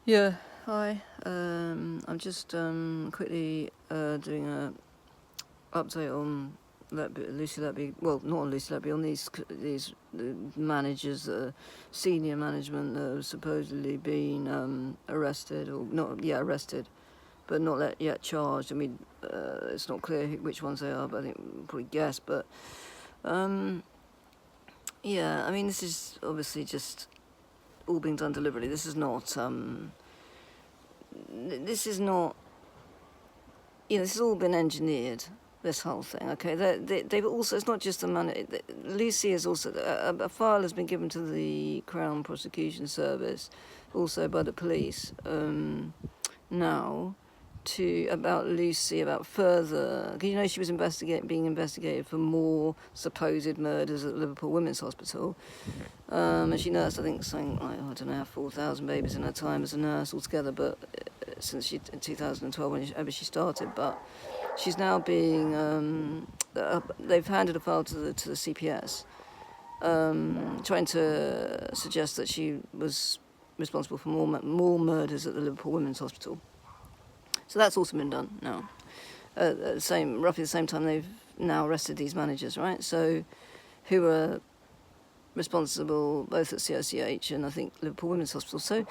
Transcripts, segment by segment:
Yeah, hi. I'm just quickly doing a update on Lucy Letby. Well, not on Lucy Letby, on these managers, senior management that have supposedly been arrested or not, yeah, arrested, but not yet charged. I mean, it's not clear which ones they are, but I think we'll probably guess. But yeah, I mean, this is obviously just all being done deliberately. This is not. This is not. This has all been engineered. This whole thing, okay. They've also. It's not just the money. Lucy is also. A file has been given to the Crown Prosecution Service, also by the police. Now, about Lucy, about further. She was being investigated for more supposed murders at Liverpool Women's Hospital. And she nursed, I think, something like, I don't know, 4,000 babies in her time as a nurse altogether, but since in 2012 whenever she started. But she's now being, they've handed a file to the CPS, trying to suggest that she was responsible for more murders at the Liverpool Women's Hospital. So that's also been done now. Roughly the same time they've now arrested these managers, right? So, who are responsible both at CICH and I think Liverpool Women's Hospital. So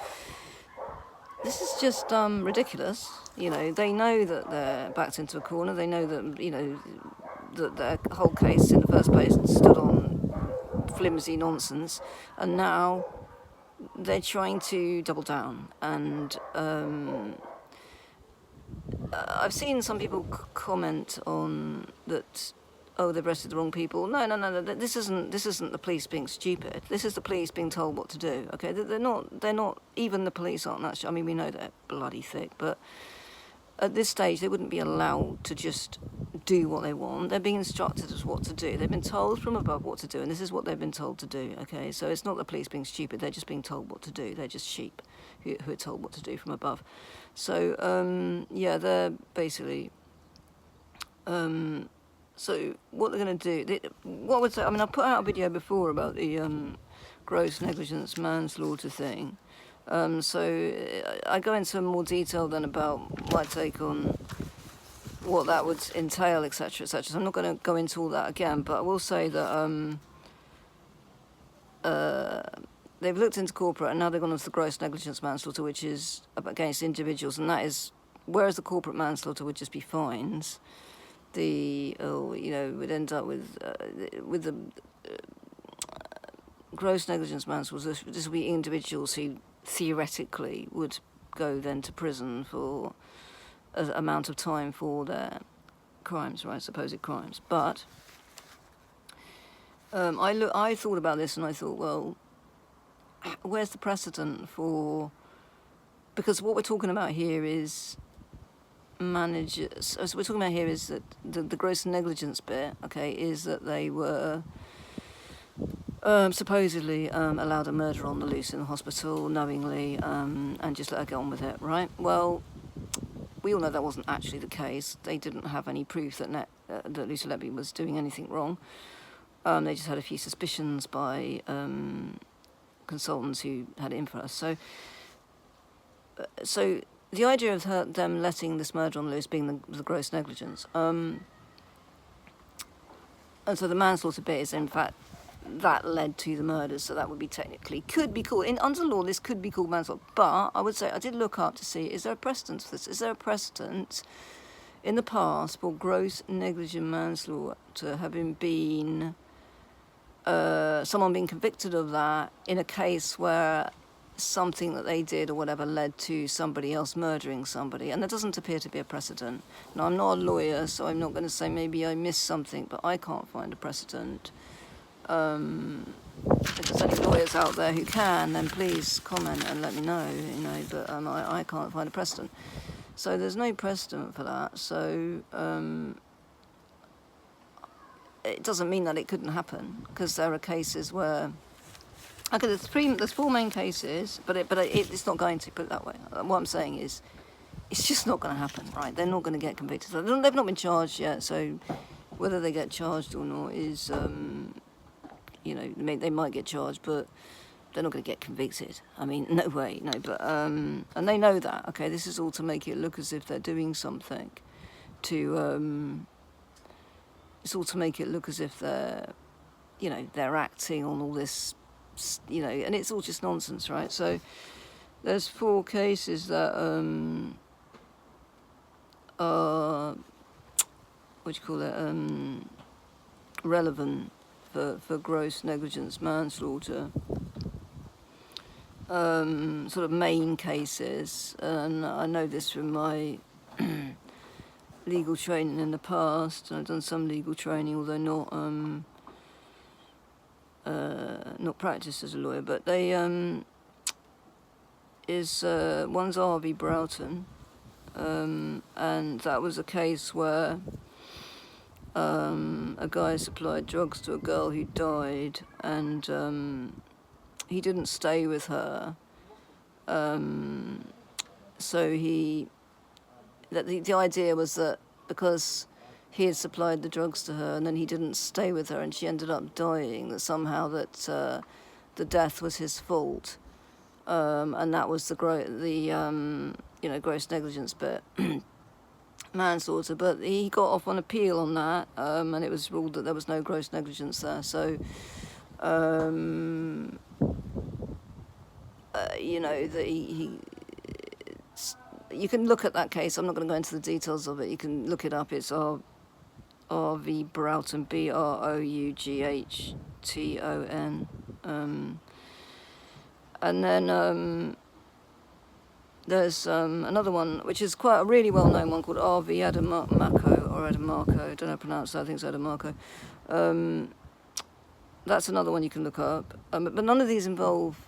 this is just ridiculous. They know that they're backed into a corner. They know that that their whole case in the first place stood on flimsy nonsense, and now they're trying to double down. And I've seen some people comment on that. Oh, they've arrested the wrong people. No. This isn't the police being stupid. This is the police being told what to do. Okay, they're not. Even the police aren't that. I mean, we know they're bloody thick, but at this stage, they wouldn't be allowed to just do what they want. They're being instructed as what to do. They've been told from above what to do, and this is what they've been told to do. Okay, so it's not the police being stupid. They're just being told what to do. They're just sheep who are told what to do from above. So yeah, they're basically. So what they're going to do? What would say? I mean, I put out a video before about the gross negligence manslaughter thing. So I go into more detail then about my take on what that would entail, etc., etc. So I'm not going to go into all that again, but I will say that they've looked into corporate and now they've gone into the gross negligence manslaughter, which is against individuals, and that is, whereas the corporate manslaughter would just be fines, would end up with the gross negligence manslaughter. This would be individuals who theoretically would go then to prison for an amount of time for their crimes, right? Supposed crimes. But I thought about this and I thought, well, where's the precedent for? Because what we're talking about here is managers. So we're talking about here is that the gross negligence bit, okay, is that they were supposedly allowed a murder on the loose in the hospital knowingly, and just let her get on with it, right? Well, we all know that wasn't actually the case. They didn't have any proof that Lucy Letby was doing anything wrong. They just had a few suspicions by consultants who had it in for us. So the idea of them letting this murder on the loose being the gross negligence, and so the manslaughter bit is in fact that led to the murders, so that would be could be called, under law this could be called manslaughter. But I would say, I did look up to see, is there a precedent for this? Is there a precedent in the past for gross negligent manslaughter having been someone being convicted of that in a case where something that they did or whatever led to somebody else murdering somebody? And there doesn't appear to be a precedent. Now, I'm not a lawyer, so I'm not going to say maybe I missed something, but I can't find a precedent. If there's any lawyers out there who can, then please comment and let me know, but I can't find a precedent. So there's no precedent for that. So it doesn't mean that it couldn't happen, because there are cases where, okay, there's four main cases, but it's not going to, put it that way. What I'm saying is, it's just not going to happen, right? They're not going to get convicted. They've not been charged yet, so whether they get charged or not is, they might get charged, but they're not going to get convicted. I mean, no way, no. But and they know that. Okay, this is all to make it look as if they're doing something. It's all to make it look as if they're, they're acting on all this, and it's all just nonsense, right? So there's 4 cases that are, relevant for gross negligence manslaughter. Sort of main cases, and I know this from my legal training in the past. I've done some legal training, although not practiced as a lawyer. But they one's R.V. Broughton, and that was a case where a guy supplied drugs to a girl who died, and he didn't stay with her. So the idea was that because he had supplied the drugs to her and then he didn't stay with her and she ended up dying, that somehow that the death was his fault, and that was the gross negligence bit. Manslaughter, but he got off on appeal on that, and it was ruled that there was no gross negligence there. So, you can look at that case. I'm not going to go into the details of it. You can look it up. It's R.V. Broughton, Broughton, and then there's another one which is quite a really well-known one called R.V. Adamarco, I don't know how to pronounce that. I think it's Adamarco. That's another one you can look up. But none of these involve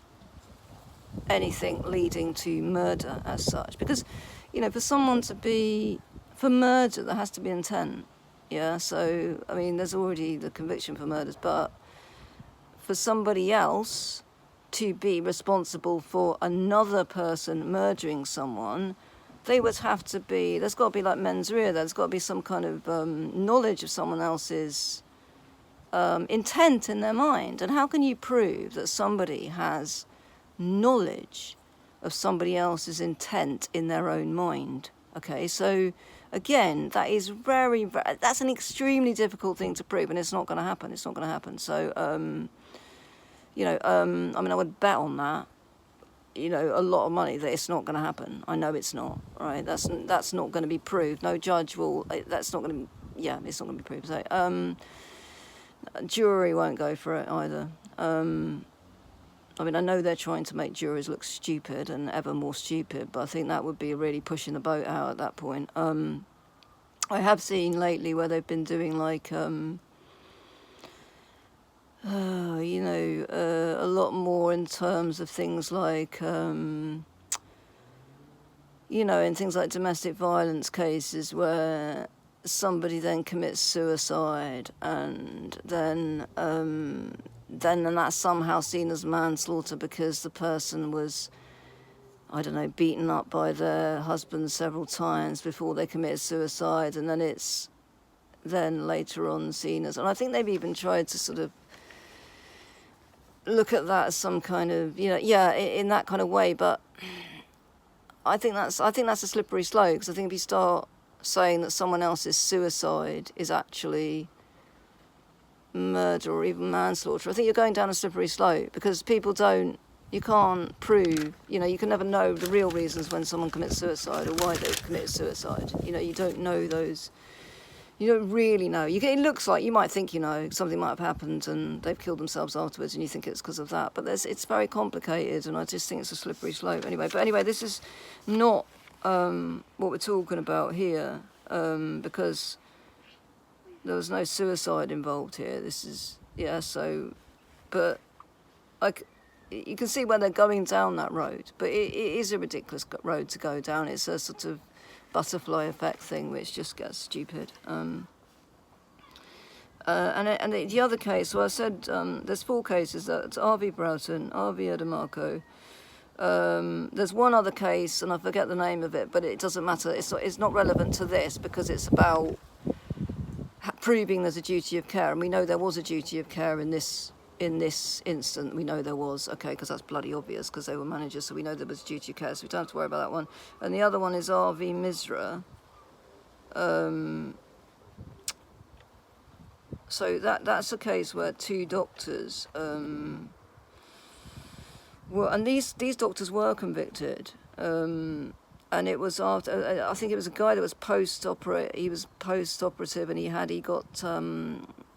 anything leading to murder as such, because for murder there has to be intent. So I mean, there's already the conviction for murders, but for somebody else to be responsible for another person murdering someone, there's got to be like mens rea. There's got to be some kind of knowledge of someone else's intent in their mind. And how can you prove that somebody has knowledge of somebody else's intent in their own mind? Okay, so again, that's an extremely difficult thing to prove, and it's not going to happen. So I would bet on that, a lot of money, that it's not going to happen. I know it's not, right? That's not going to be proved. No judge will. It's not going to be proved. So jury won't go for it either. I know they're trying to make juries look stupid and ever more stupid, but I think that would be really pushing the boat out at that point. I have seen lately where they've been doing like, a lot more in terms of things like, in things like domestic violence cases where somebody then commits suicide and then that's somehow seen as manslaughter because the person was, beaten up by their husband several times before they committed suicide, and then it's then later on seen as, and I think they've even tried to sort of look at that as some kind of, in that kind of way, but I think that's a slippery slope, because I think if you start saying that someone else's suicide is actually murder or even manslaughter, I think you're going down a slippery slope, because you can't prove, you can never know the real reasons when someone commits suicide or why they committed suicide. You don't know those. You don't really know. It looks like, you might think, something might have happened and they've killed themselves afterwards and you think it's because of that. But it's very complicated, and I just think it's a slippery slope anyway. But anyway, this is not what we're talking about here, because there was no suicide involved here. This is, but you can see where they're going down that road. But it is a ridiculous road to go down. It's a sort of butterfly effect thing which just gets stupid. And the other case, well, I said there's 4 cases. That's R.V. Broughton, R.V. Adamarco. There's one other case, and I forget the name of it, but it doesn't matter. It's not relevant to this, because it's about proving there's a duty of care, and we know there was a duty of care in this in this instant, we know there was, okay, because that's bloody obvious, because they were managers, so we know there was duty of care, so we don't have to worry about that one. And the other one is R.V. Misra. So that's a case where two doctors were, and these doctors were convicted. And it was after, I think it was a guy that was post-operative, and he got,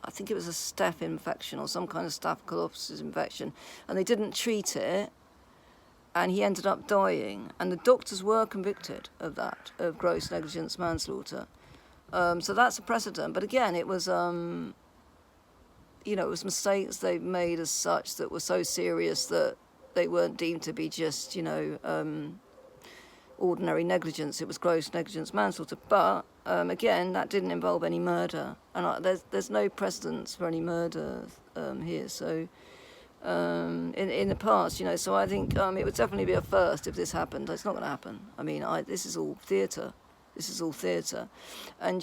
I think it was a staph infection or some kind of staphylococcus infection, and they didn't treat it, and he ended up dying. And the doctors were convicted of that, of gross negligence manslaughter. So that's a precedent. But again, it was, it was mistakes they made as such that were so serious that they weren't deemed to be just, ordinary negligence. It was gross negligence manslaughter. But again, that didn't involve any murder, and there's no precedence for any murder here. So in the past, so I think it would definitely be a first if this happened. It's not going to happen. I mean, this is all theatre. This is all theatre, and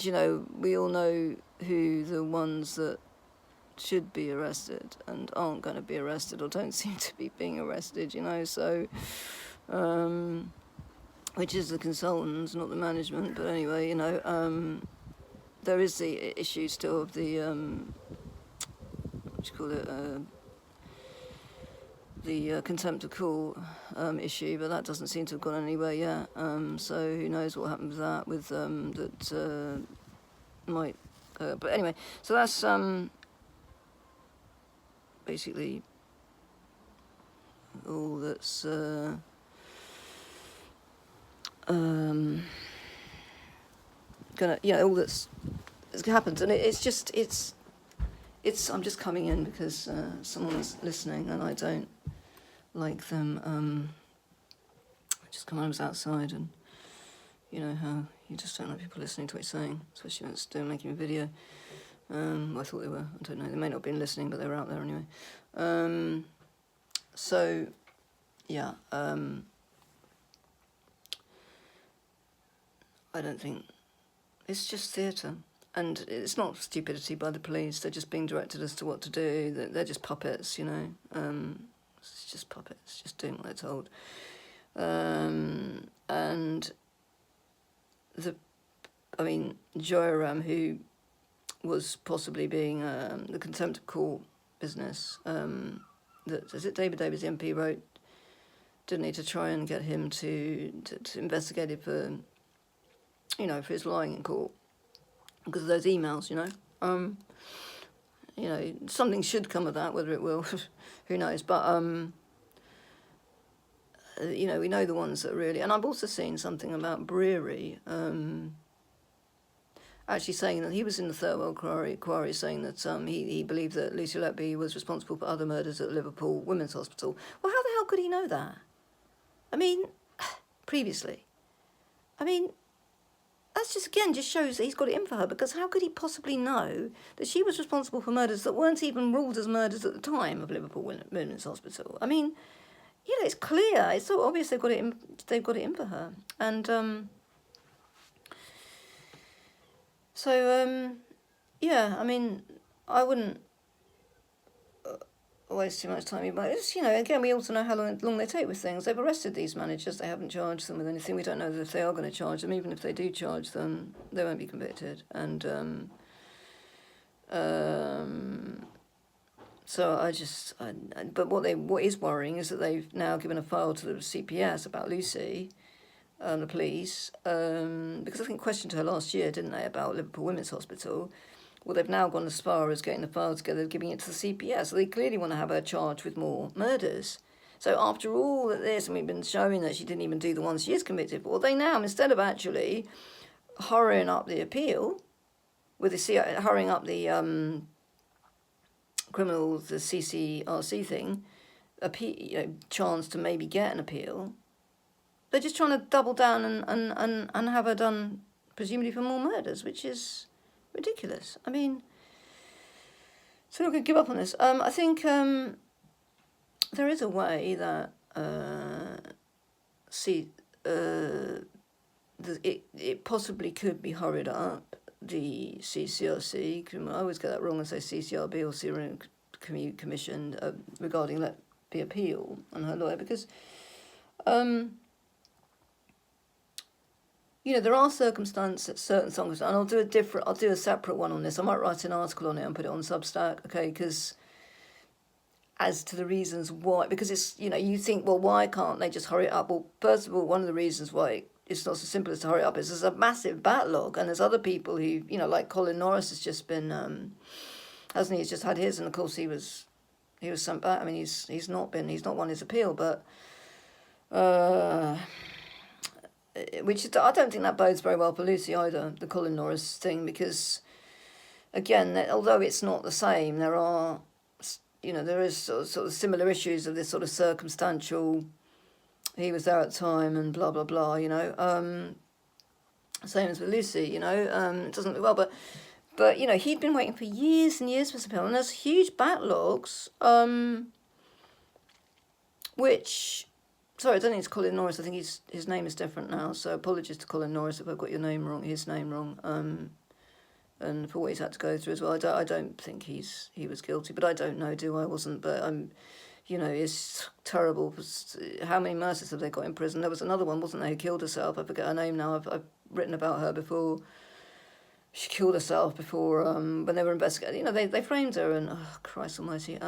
we all know who the ones that should be arrested and aren't going to be arrested or don't seem to be being arrested. So. Which is the consultants, not the management. But anyway, there is the issue still of the, the contempt of court issue, but that doesn't seem to have gone anywhere yet. So who knows what happens with that, that might go. But anyway, so that's basically all that's... all that's happened, and it's I'm just coming in because someone's listening and I don't like them. I just come, I was outside, and how you just don't like people listening to what you're saying, especially when it's making a video. I thought they were, I don't know, they may not have been listening, but they were out there anyway. So yeah, I don't think, it's just theatre, and it's not stupidity by the police. They're just being directed as to what to do. They're just puppets, it's just puppets, just doing what they're told. And Joram, who was possibly being the contempt of court business, David Davies, the MP, wrote, didn't need to try and get him to investigate it for his lying in court because of those emails, something should come of that, whether it will, who knows, but, we know the ones that really, and I've also seen something about Brewery, actually saying that he was in the Thirlwell Quarry saying that he believed that Lucy Letby was responsible for other murders at Liverpool Women's Hospital. Well, how the hell could he know that? I mean, previously. I mean, that's just shows that he's got it in for her, because how could he possibly know that she was responsible for murders that weren't even ruled as murders at the time of Liverpool Women's Hospital? I mean, it's clear. It's so obvious they've got it in for her. And I mean, I wouldn't waste too much time about it. Again, we also know how long they take with things. They've arrested these managers. They haven't charged them with anything. We don't know if they are going to charge them. Even if they do charge them, they won't be convicted. And so but what is worrying is that they've now given a file to the CPS about Lucy, the police, because I think questioned her last year, didn't they, about Liverpool Women's Hospital. Well, they've now gone as far as getting the file together, giving it to the CPS. So they clearly want to have her charged with more murders. So after all of this, and we've been showing that she didn't even do the ones she is convicted for, they now, instead of actually hurrying up the appeal, hurrying up the the CCRC thing, chance to maybe get an appeal, they're just trying to double down and have her done, presumably for more murders, which is ridiculous. I mean, so we're going to give up on this. I think there is a way that it possibly could be hurried up, the CCRC. I always get that wrong and say CCRB or commissioned regarding Letby appeal on her lawyer, because there are circumstances, certain songs, and I'll do a separate one on this. I might write an article on it and put it on Substack, okay? Because as to the reasons why, because it's, you think, well, why can't they just hurry it up? Well, first of all, one of the reasons why it's not so simple as to hurry up is there's a massive backlog, and there's other people who, like Colin Norris has just been, hasn't he? He's just had his, and of course he was sent back. I mean, he's not won his appeal, but which I don't think that bodes very well for Lucy either, the Colin Norris thing, because again, although it's not the same, there are, there is sort of similar issues of this sort of circumstantial, he was there at the time and blah, blah, blah, same as with Lucy, it doesn't look well, but he'd been waiting for years and years for his appeal, and there's huge backlogs, which, sorry, I don't think it's Colin Norris, I think his name is different now, so apologies to Colin Norris if I've got his name wrong, and for what he's had to go through as well. I don't think he was guilty, but I don't know, I wasn't, but it's terrible. How many murders have they got in prison? There was another one, wasn't there, who killed herself? I forget her name now. I've written about her before. She killed herself before, when they were investigating. They framed her, and, oh, Christ almighty.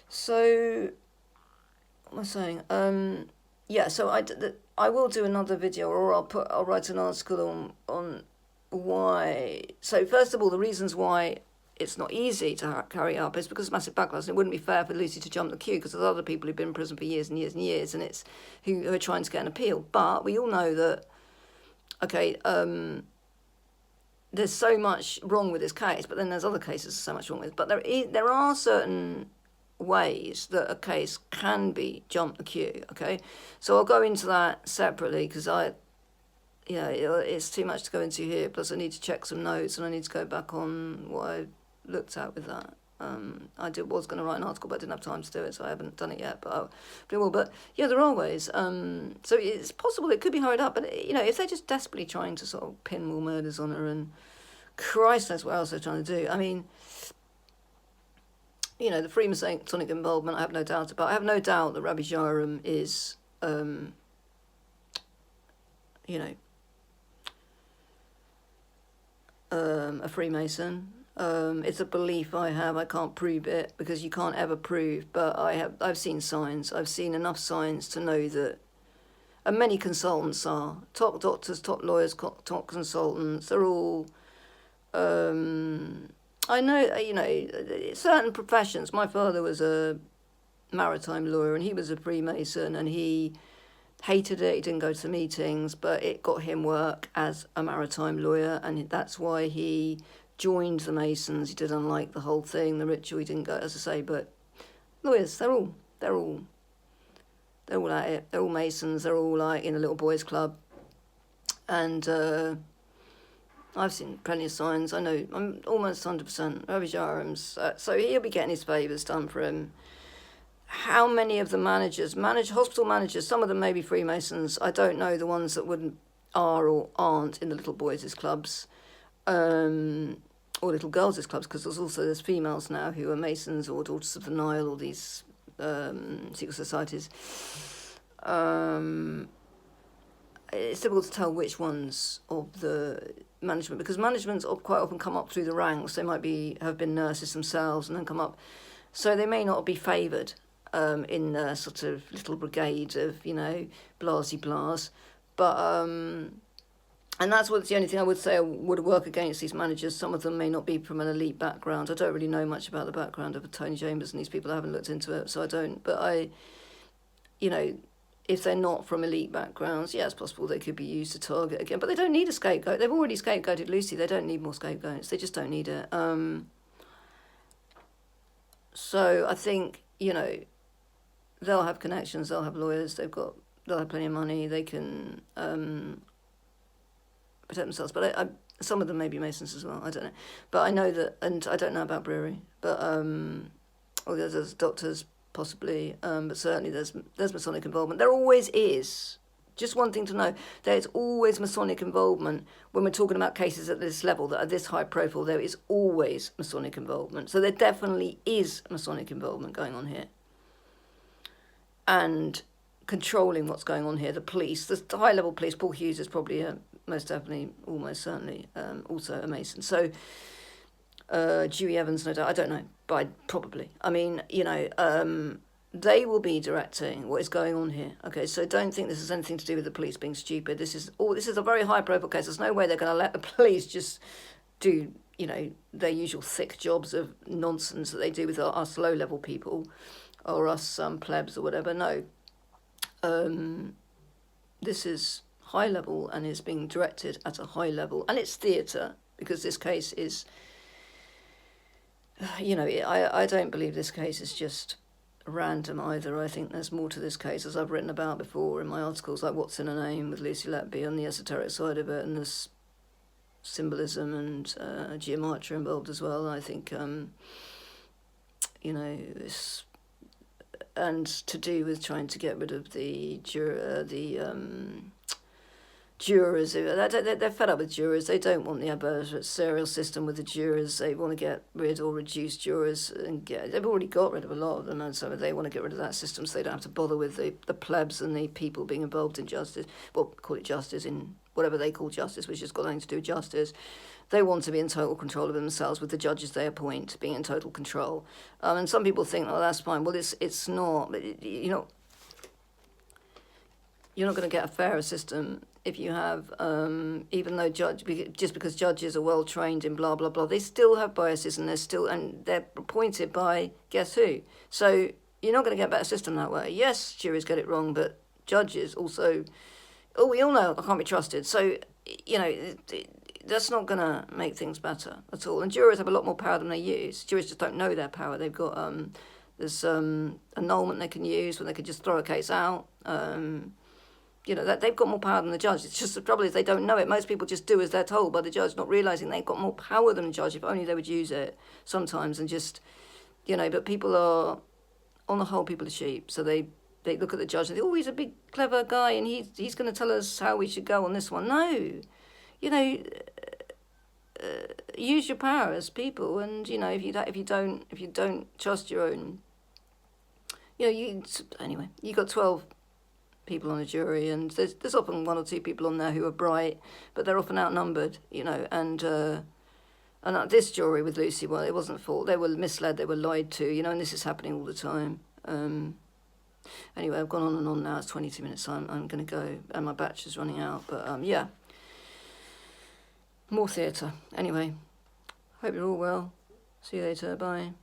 So, what am I saying? Yeah, so I will do another video, or I'll write an article on why. So first of all, the reasons why it's not easy to carry up is because of massive backlash, and it wouldn't be fair for Lucy to jump the queue, because there's other people who've been in prison for years and years and years, and it's who are trying to get an appeal. But we all know that, okay, there's so much wrong with this case, but then there's other cases there's so much wrong with. But there are certain ways that a case can be jump the queue, okay? So I'll go into that separately, because it's too much to go into here, plus I need to check some notes, and I need to go back on what I looked at with that. I was going to write an article, but I didn't have time to do it, so I haven't done it yet, but I will. But yeah, there are ways. So it's possible it could be hurried up, but if they're just desperately trying to sort of pin more murders on her, and Christ knows what else they're trying to do. I mean, the Freemasonic involvement, I have no doubt about. I have no doubt that Rabbi Jaram is, a Freemason. It's a belief I have. I can't prove it, because you can't ever prove, but I've seen signs. I've seen enough signs to know that, and many consultants are, top doctors, top lawyers, top consultants, they're all, I know, certain professions. My father was a maritime lawyer, and he was a Freemason, and he hated it. He didn't go to meetings, but it got him work as a maritime lawyer, and that's why he joined the Masons. He didn't like the whole thing, the ritual. He didn't go, as I say. But lawyers, they're all at it. They're all Masons. They're all like in a little boys' club, and I've seen plenty of signs. I know. I'm almost 100%. Rabbi Jaram's, so he'll be getting his favours done for him. How many of the hospital managers, some of them may be Freemasons, I don't know, the ones that are or aren't in the little boys' clubs, or little girls' clubs, because there's females now who are Masons or Daughters of the Nile, or these secret societies. It's difficult to tell which ones of the management, because managements quite often come up through the ranks. They might have been nurses themselves and then come up, so they may not be favoured in the sort of little brigade of, blasey-blas. But, and that's what's the only thing I would say would work against these managers. Some of them may not be from an elite background. I don't really know much about the background of Tony Chambers and these people. I haven't looked into it, so I don't. But if they're not from elite backgrounds, yeah, it's possible they could be used to target again. But they don't need a scapegoat. They've already scapegoated Lucy. They don't need more scapegoats. They just don't need it. So I think, they'll have connections, they'll have lawyers, they'll have plenty of money, they can protect themselves. But some of them may be Masons as well, I don't know. But I know that, and I don't know about brewery, but or there's doctors possibly, but certainly there's Masonic involvement. There always is, Just one thing to know, there's always Masonic involvement when we're talking about cases at this level that are this high profile. There is always Masonic involvement. So there definitely is Masonic involvement going on here. And controlling what's going on here. The police, the high-level police, Paul Hughes is probably most definitely, almost certainly, also a Mason. So Dewey Evans, no doubt, I don't know, but probably. I mean, you know, they will be directing what is going on here. Okay, so don't think this has anything to do with the police being stupid. This is a very high-profile case. There's no way they're going to let the police just do, you know, their usual thick jobs of nonsense that they do with us low-level people or us plebs or whatever. No. This is high level and is being directed at a high level, and it's theatre, because this case is, you know, I don't believe this case is just random either. I think there's more to this case, as I've written about before in my articles, like What's in a Name with Lucy Letby, on the esoteric side of it, and there's symbolism and geometry involved as well. I think, you know, this, and to do with trying to get rid of the jurors. They're fed up with jurors. They don't want the adversarial system with the jurors. They want to get rid or reduce jurors, and they've already got rid of a lot of them, and so they want to get rid of that system so they don't have to bother with the plebs and the people being involved in justice. Well, call it justice, in whatever they call justice, which has got nothing to do with justice. They want to be in total control of themselves, with the judges they appoint being in total control. And some people think, oh, that's fine. Well, it's not. You know, you're not going to get a fairer system if you have, even though just because judges are well trained in blah blah blah, they still have biases, and they're appointed by guess who. So you're not going to get a better system that way. Yes, juries get it wrong, but judges also, we all know I can't be trusted. So, you know, that's not going to make things better at all. And jurors have a lot more power than they use. Jurors just don't know their power. They've got there's annulment they can use when they can just throw a case out. You know, that they've got more power than the judge. It's just the trouble is they don't know it. Most people just do as they're told by the judge, not realising they've got more power than the judge. If only they would use it sometimes, and just, you know, but people are, on the whole, people are sheep. So they look at the judge and think, oh, he's a big, clever guy, and he's going to tell us how we should go on this one. No. You know, use your power as people, and, you know, if you don't trust your own, you know, anyway, you got 12 people on a jury, and there's often one or two people on there who are bright, but they're often outnumbered, you know, and this jury with Lucy, well, it wasn't fault. They were misled, they were lied to, you know, and this is happening all the time. Anyway, I've gone on and on now. It's 22 minutes, so I'm going to go, and my batch is running out, but yeah, more theatre. Anyway, hope you're all well. See you later, bye.